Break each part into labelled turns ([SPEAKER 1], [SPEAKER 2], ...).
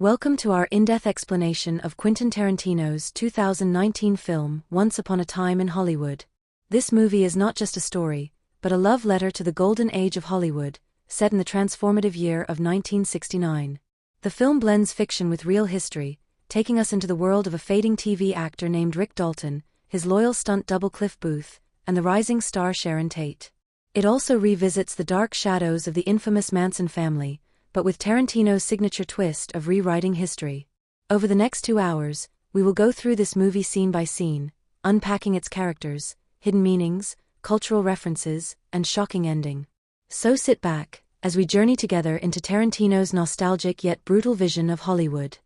[SPEAKER 1] Welcome to our in-depth explanation of Quentin Tarantino's 2019 film, Once Upon a Time in Hollywood. This movie is not just a story, but a love letter to the golden age of Hollywood, set in the transformative year of 1969. The film blends fiction with real history, taking us into the world of a fading TV actor named Rick Dalton, his loyal stunt double Cliff Booth, and the rising star Sharon Tate. It also revisits the dark shadows of the infamous Manson family, but with Tarantino's signature twist of rewriting history. Over the next 2 hours, we will go through this movie scene by scene, unpacking its characters, hidden meanings, cultural references, and shocking ending. So sit back, as we journey together into Tarantino's nostalgic yet brutal vision of Hollywood.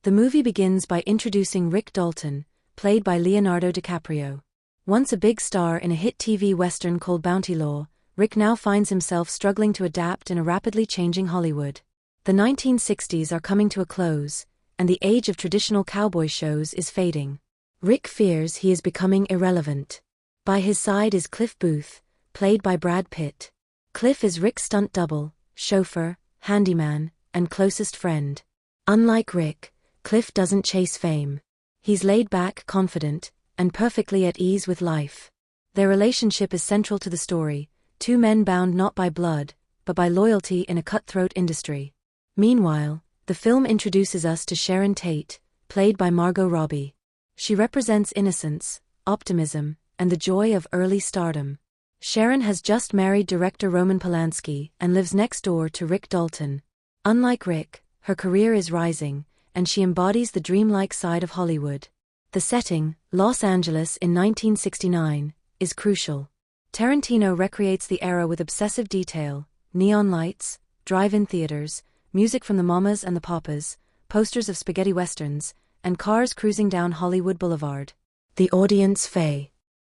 [SPEAKER 1] The movie begins by introducing Rick Dalton, played by Leonardo DiCaprio. Once a big star in a hit TV western called Bounty Law, Rick now finds himself struggling to adapt in a rapidly changing Hollywood. The 1960s are coming to a close, and the age of traditional cowboy shows is fading. Rick fears he is becoming irrelevant. By his side is Cliff Booth, played by Brad Pitt. Cliff is Rick's stunt double, chauffeur, handyman, and closest friend. Unlike Rick, Cliff doesn't chase fame. He's laid back, confident, and perfectly at ease with life. Their relationship is central to the story, two men bound not by blood, but by loyalty in a cutthroat industry. Meanwhile, the film introduces us to Sharon Tate, played by Margot Robbie. She represents innocence, optimism, and the joy of early stardom. Sharon has just married director Roman Polanski and lives next door to Rick Dalton. Unlike Rick, her career is rising, and she embodies the dreamlike side of Hollywood. The setting, Los Angeles in 1969, is crucial. Tarantino recreates the era with obsessive detail: neon lights, drive-in theaters, music from the Mamas and the Papas, posters of spaghetti westerns, and cars cruising down Hollywood Boulevard. The audience fey.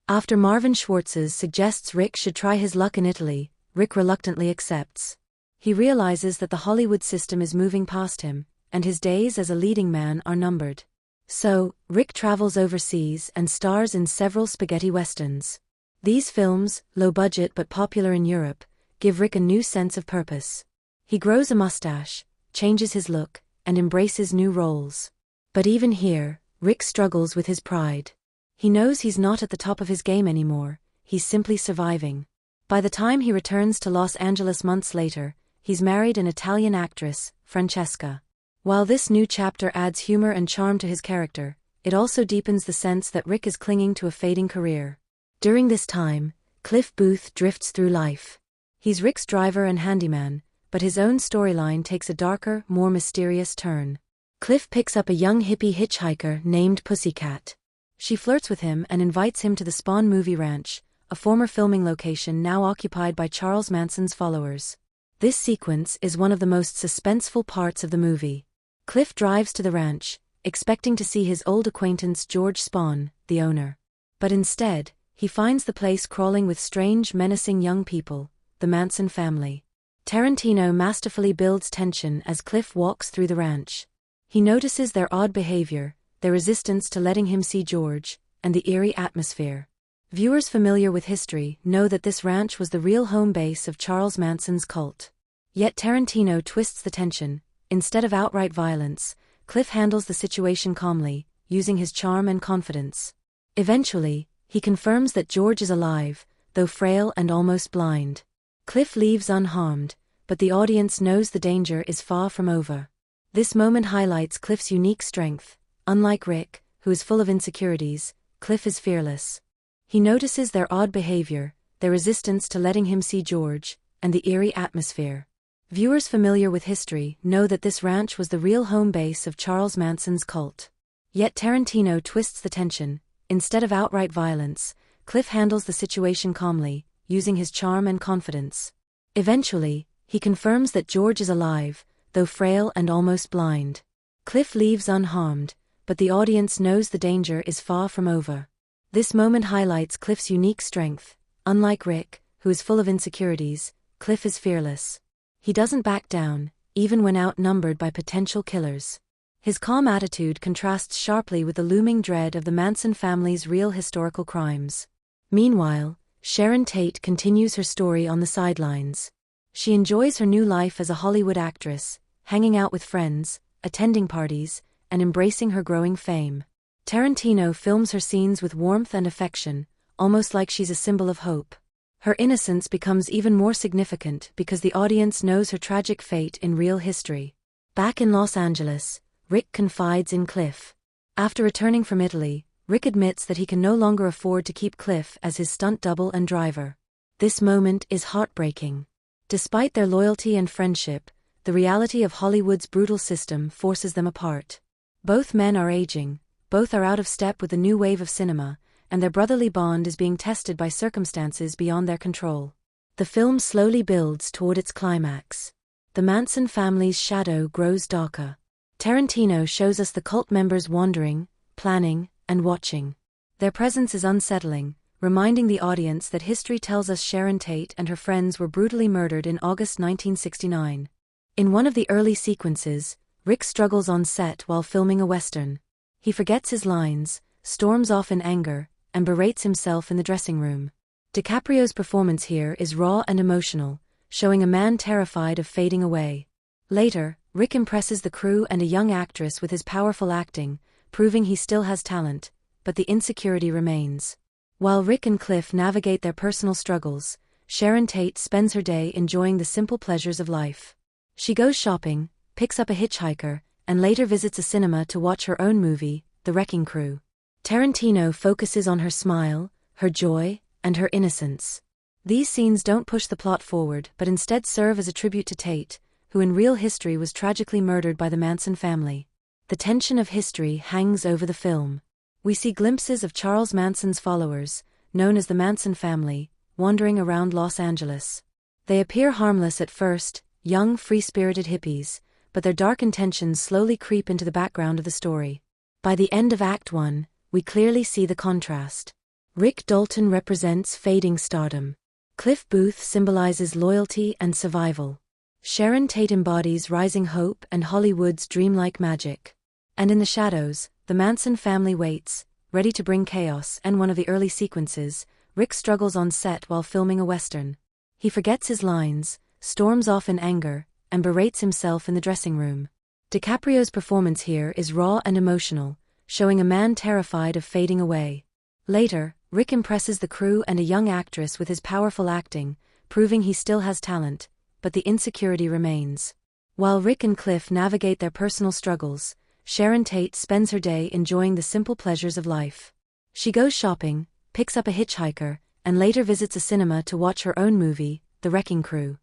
[SPEAKER 1] After Marvin Schwartz's suggests Rick should try his luck in Italy, Rick reluctantly accepts. He realizes that the Hollywood system is moving past him, and his days as a leading man are numbered. So, Rick travels overseas and stars in several spaghetti westerns. These films, low budget but popular in Europe, give Rick a new sense of purpose. He grows a mustache, changes his look, and embraces new roles. But even here, Rick struggles with his pride. He knows he's not at the top of his game anymore, he's simply surviving. By the time he returns to Los Angeles months later, he's married an Italian actress, Francesca. While this new chapter adds humor and charm to his character, it also deepens the sense that Rick is clinging to a fading career. During this time, Cliff Booth drifts through life. He's Rick's driver and handyman, but his own storyline takes a darker, more mysterious turn. Cliff picks up a young hippie hitchhiker named Pussycat. She flirts with him and invites him to the Spawn movie ranch, a former filming location now occupied by Charles Manson's followers. This sequence is one of the most suspenseful parts of the movie. Cliff drives to the ranch, expecting to see his old acquaintance George Spawn, the owner. But instead, he finds the place crawling with strange, menacing young people, the Manson family. Tarantino masterfully builds tension as Cliff walks through the ranch. He notices their odd behavior, their resistance to letting him see George, and the eerie atmosphere. Viewers familiar with history know that this ranch was the real home base of Charles Manson's cult. Yet Tarantino twists the tension. Instead of outright violence, Cliff handles the situation calmly, using his charm and confidence. Eventually, he confirms that George is alive, though frail and almost blind. Cliff leaves unharmed, but the audience knows the danger is far from over. This moment highlights Cliff's unique strength. Unlike Rick, who is full of insecurities, Cliff is fearless. He notices their odd behavior, their resistance to letting him see George, and the eerie atmosphere. Viewers familiar with history know that this ranch was the real home base of Charles Manson's cult. Yet Tarantino twists the tension. Instead of outright violence, Cliff handles the situation calmly, using his charm and confidence. Eventually, he confirms that George is alive, though frail and almost blind. Cliff leaves unharmed, but the audience knows the danger is far from over. This moment highlights Cliff's unique strength. Unlike Rick, who is full of insecurities, Cliff is fearless. He doesn't back down, even when outnumbered by potential killers. His calm attitude contrasts sharply with the looming dread of the Manson family's real historical crimes. Meanwhile, Sharon Tate continues her story on the sidelines. She enjoys her new life as a Hollywood actress, hanging out with friends, attending parties, and embracing her growing fame. Tarantino films her scenes with warmth and affection, almost like she's a symbol of hope. Her innocence becomes even more significant because the audience knows her tragic fate in real history. Back in Los Angeles, Rick confides in Cliff. After returning from Italy, Rick admits that he can no longer afford to keep Cliff as his stunt double and driver. This moment is heartbreaking. Despite their loyalty and friendship, the reality of Hollywood's brutal system forces them apart. Both men are aging, both are out of step with the new wave of cinema, and their brotherly bond is being tested by circumstances beyond their control. The film slowly builds toward its climax. The Manson family's shadow grows darker. Tarantino shows us the cult members wandering, planning, and watching. Their presence is unsettling, reminding the audience that history tells us Sharon Tate and her friends were brutally murdered in August 1969. In one of the early sequences, Rick struggles on set while filming a Western. He forgets his lines, storms off in anger, and berates himself in the dressing room. DiCaprio's performance here is raw and emotional, showing a man terrified of fading away. Later, Rick impresses the crew and a young actress with his powerful acting, proving he still has talent, but the insecurity remains. While Rick and Cliff navigate their personal struggles, Sharon Tate spends her day enjoying the simple pleasures of life. She goes shopping, picks up a hitchhiker, and later visits a cinema to watch her own movie, The Wrecking Crew. Tarantino focuses on her smile, her joy, and her innocence. These scenes don't push the plot forward but instead serve as a tribute to Tate, who in real history was tragically murdered by the Manson family. The tension of history hangs over the film. We see glimpses of Charles Manson's followers, known as the Manson family, wandering around Los Angeles. They appear harmless at first, young, free-spirited hippies, but their dark intentions slowly creep into the background of the story. By the end of Act 1, we clearly see the contrast. Rick Dalton represents fading stardom. Cliff Booth symbolizes loyalty and survival. Sharon Tate embodies rising hope and Hollywood's dreamlike magic. And in the shadows, the Manson family waits, ready to bring chaos. And one of the early sequences, Rick struggles on set while filming a Western. He forgets his lines, storms off in anger, and berates himself in the dressing room. DiCaprio's performance here is raw and emotional, showing a man terrified of fading away. Later, Rick impresses the crew and a young actress with his powerful acting, proving he still has talent, but the insecurity remains. While Rick and Cliff navigate their personal struggles, Sharon Tate spends her day enjoying the simple pleasures of life. She goes shopping, picks up a hitchhiker, and later visits a cinema to watch her own movie, The Wrecking Crew.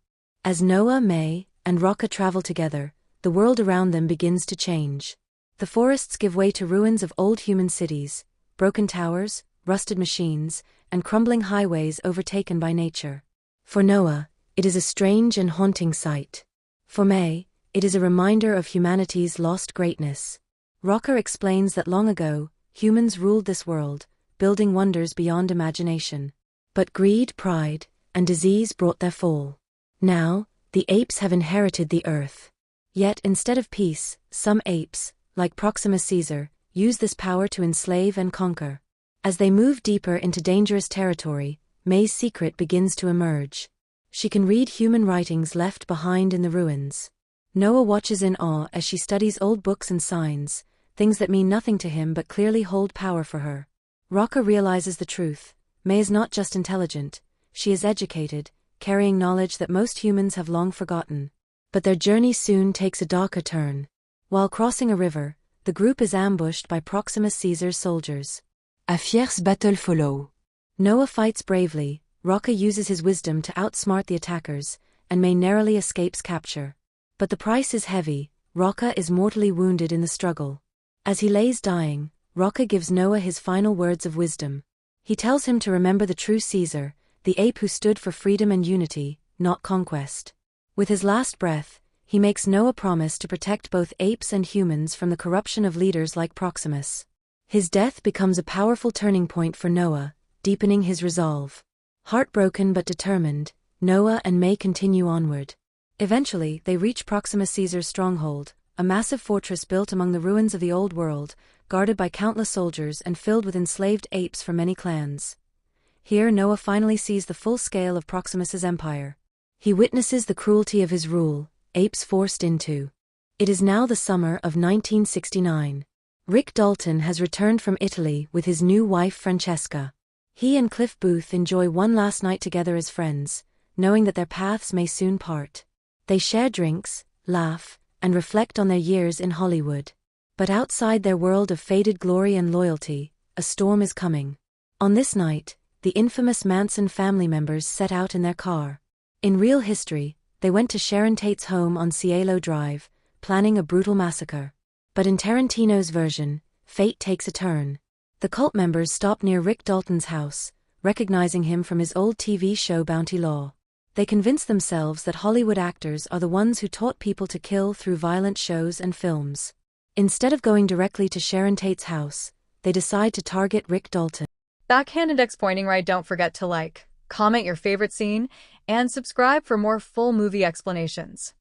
[SPEAKER 1] As Noah, May, and Rocca travel together, the world around them begins to change. The forests give way to ruins of old human cities, broken towers, rusted machines, and crumbling highways overtaken by nature. For Noah, it is a strange and haunting sight. For May, it is a reminder of humanity's lost greatness. Rocca explains that long ago, humans ruled this world, building wonders beyond imagination. But greed, pride, and disease brought their fall. Now, the apes have inherited the earth. Yet instead of peace, some apes, like Proxima Caesar, use this power to enslave and conquer. As they move deeper into dangerous territory, May's secret begins to emerge. She can read human writings left behind in the ruins. Noah watches in awe as she studies old books and signs, things that mean nothing to him but clearly hold power for her. Rocca realizes the truth. May is not just intelligent, she is educated, carrying knowledge that most humans have long forgotten. But their journey soon takes a darker turn. While crossing a river, the group is ambushed by Proxima Caesar's soldiers. A fierce battle follows. Noah fights bravely, Rocca uses his wisdom to outsmart the attackers, and May narrowly escapes capture. But the price is heavy. Rocca is mortally wounded in the struggle. As he lays dying, Rocca gives Noah his final words of wisdom. He tells him to remember the true Caesar, the ape who stood for freedom and unity, not conquest. With his last breath, he makes Noah promise to protect both apes and humans from the corruption of leaders like Proximus. His death becomes a powerful turning point for Noah, deepening his resolve. Heartbroken but determined, Noah and May continue onward. Eventually, they reach Proxima Caesar's stronghold, a massive fortress built among the ruins of the old world, guarded by countless soldiers and filled with enslaved apes from many clans. Here Noah finally sees the full scale of Proximus's empire. He witnesses the cruelty of his rule, apes forced into It is now the summer of 1969. Rick Dalton has returned from Italy with his new wife Francesca. He and Cliff Booth enjoy one last night together as friends, knowing that their paths may soon part. They share drinks, laugh, and reflect on their years in Hollywood. But outside their world of faded glory and loyalty, a storm is coming. On this night, the infamous Manson family members set out in their car. In real history, they went to Sharon Tate's home on Cielo Drive, planning a brutal massacre. But in Tarantino's version, fate takes a turn. The cult members stop near Rick Dalton's house, recognizing him from his old TV show Bounty Law. They convince themselves that Hollywood actors are the ones who taught people to kill through violent shows and films. Instead of going directly to Sharon Tate's house, they decide to target Rick Dalton.
[SPEAKER 2] Backhanded X-pointing right, don't forget to like, comment your favorite scene, and subscribe for more full movie explanations.